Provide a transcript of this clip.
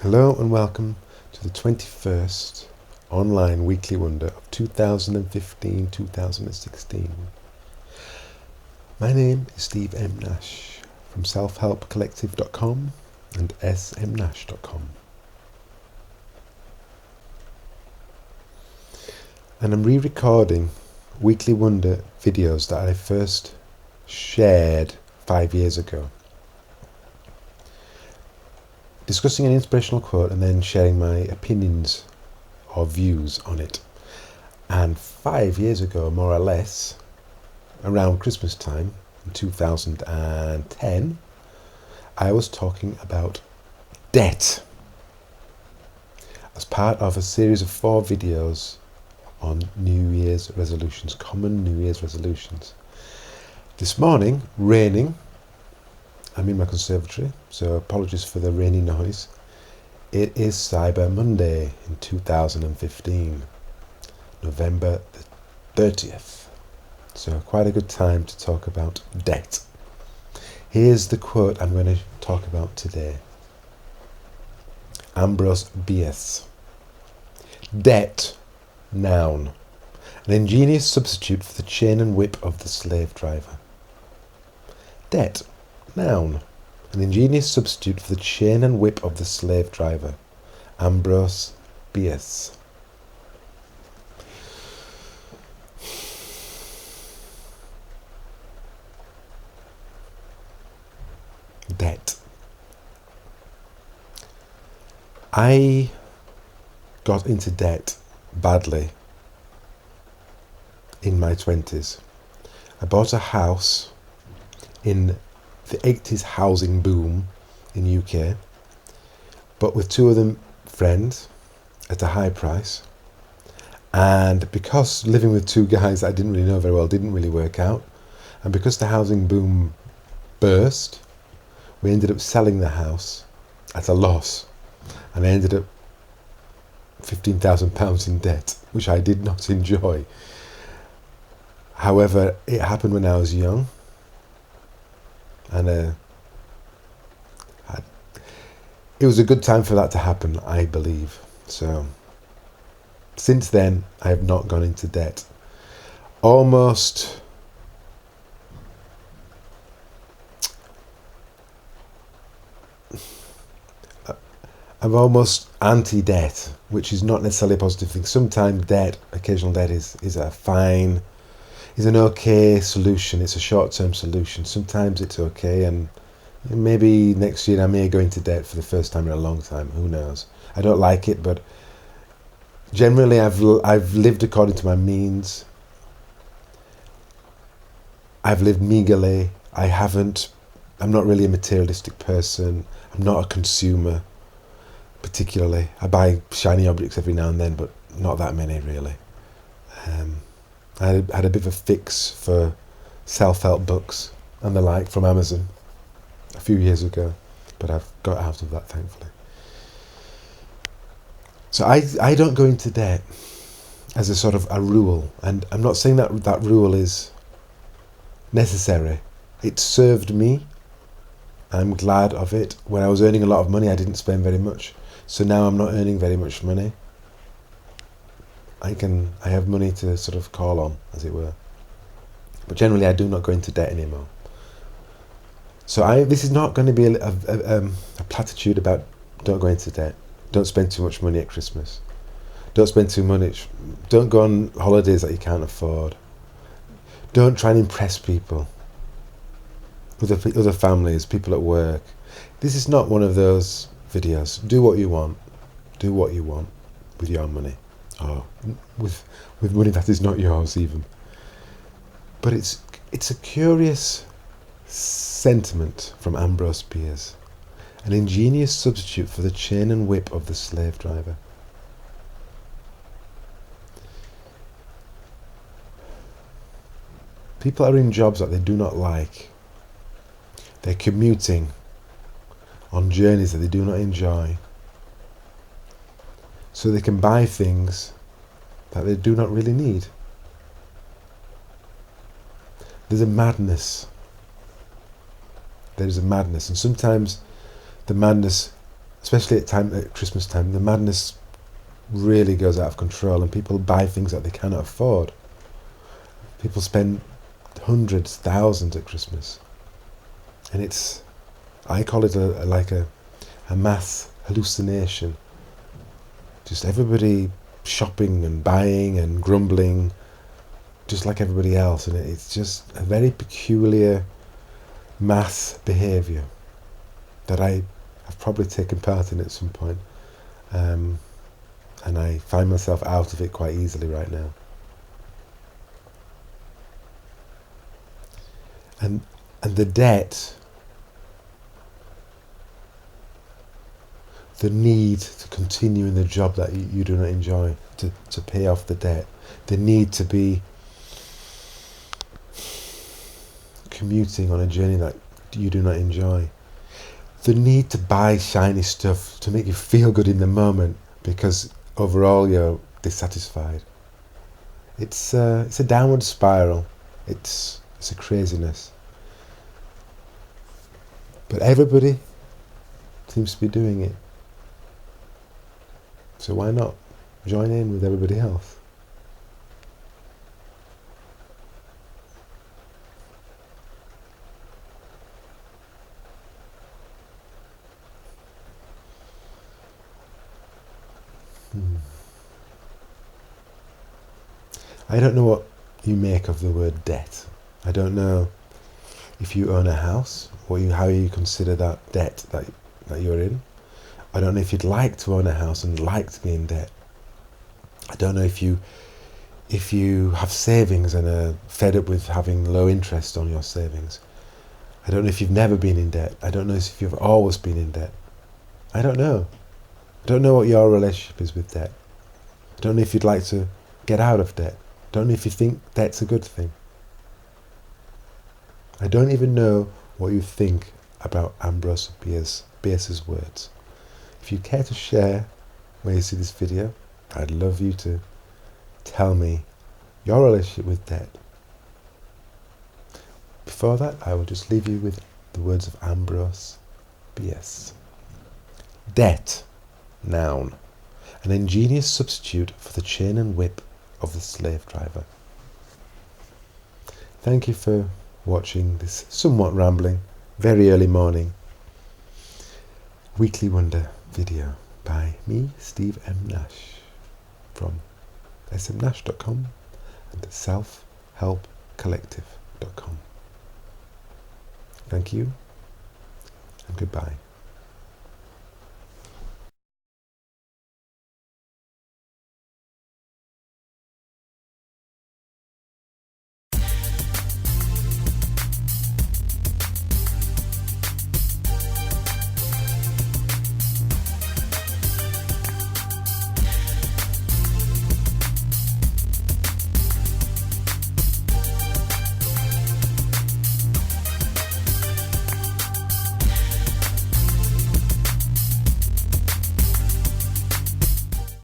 Hello and welcome to the 21st online weekly wonder of 2015-2016. My name is Steve M. Nash from selfhelpcollective.com and smnash.com. And I'm re-recording weekly wonder videos that I first shared 5 years ago, discussing an inspirational quote and then sharing my opinions or views on it. And 5 years ago, more or less, around Christmas time in 2010, I was talking about debt as part of a series of 4 videos on New Year's resolutions, common New Year's resolutions. This morning, raining. I'm in my conservatory, so apologies for the rainy noise. It is Cyber Monday in 2015, November the 30th. So quite a good time to talk about debt. Here's the quote I'm going to talk about today. Ambroce Bierce. Debt, noun. An ingenious substitute for the chain and whip of the slave driver. Debt, noun. An ingenious substitute for the chain and whip of the slave driver. Ambroce Bierce. Debt. I got into debt badly in my 20s. I bought a house in the 80s housing boom in UK, but with 2 of them friends at a high price. And because living with 2 guys I didn't really know very well didn't really work out, and because the housing boom burst, we ended up selling the house at a loss, and I ended up £15,000 in debt, which I did not enjoy. However, it happened when I was young, and it was a good time for that to happen, I believe. So since then, I have not gone into debt. I'm almost anti-debt, which is not necessarily a positive thing. Sometimes debt, occasional debt is an okay solution. It's a short-term solution. Sometimes it's okay, and maybe next year I may go into debt for the first time in a long time. Who knows? I don't like it, but generally I've lived according to my means. I've lived meagerly. I'm not really a materialistic person. I'm not a consumer particularly. I buy shiny objects every now and then, but not that many really. I had a bit of a fix for self-help books and the like from Amazon a few years ago, but I've got out of that, thankfully. So I don't go into debt as a sort of a rule, and I'm not saying that that rule is necessary. It served me. I'm glad of it. When I was earning a lot of money, I didn't spend very much. So now I'm not earning very much money. I have money to sort of call on, as it were. But generally, I do not go into debt anymore. So this is not going to be a platitude about don't go into debt. Don't spend too much money at Christmas. Don't spend too much. Don't go on holidays that you can't afford. Don't try and impress people, other families, people at work. This is not one of those videos. Do what you want. Do what you want with your money, or with money that is not yours even. But it's a curious sentiment from Ambroce Bierce, an ingenious substitute for the chain and whip of the slave driver. People are in jobs that they do not like. They're commuting on journeys that they do not enjoy, so they can buy things that they do not really need. There's a madness. There is a madness, and sometimes the madness especially at Christmas time, the madness really goes out of control, and people buy things that they cannot afford. People spend hundreds, thousands at Christmas, and I call it a mass hallucination. Just everybody shopping and buying and grumbling, just like everybody else, and it's just a very peculiar mass behaviour that I have probably taken part in at some point, and I find myself out of it quite easily right now. And the debt, the need to continue in the job that you do not enjoy, to pay off the debt, the need to be commuting on a journey that you do not enjoy, the need to buy shiny stuff to make you feel good in the moment because overall you're dissatisfied. It's a downward spiral. It's a craziness. But everybody seems to be doing it. So why not join in with everybody else? I don't know what you make of the word debt. I don't know if you own a house, how you consider that debt that you're in. I don't know if you'd like to own a house and like to be in debt. I don't know if you have savings and are fed up with having low interest on your savings. I don't know if you've never been in debt. I don't know if you've always been in debt. I don't know. I don't know what your relationship is with debt. I don't know if you'd like to get out of debt. I don't know if you think debt's a good thing. I don't even know what you think about Ambroce Bierce's words. If you care to share where you see this video, I'd love you to tell me your relationship with debt. Before that, I will just leave you with the words of Ambroce Bierce. Debt, noun, an ingenious substitute for the chain and whip of the slave driver. Thank you for watching this somewhat rambling, very early morning Weekly Wonder video by me, Steve M. Nash, from smnash.com and selfhelpcollective.com. Thank you and goodbye.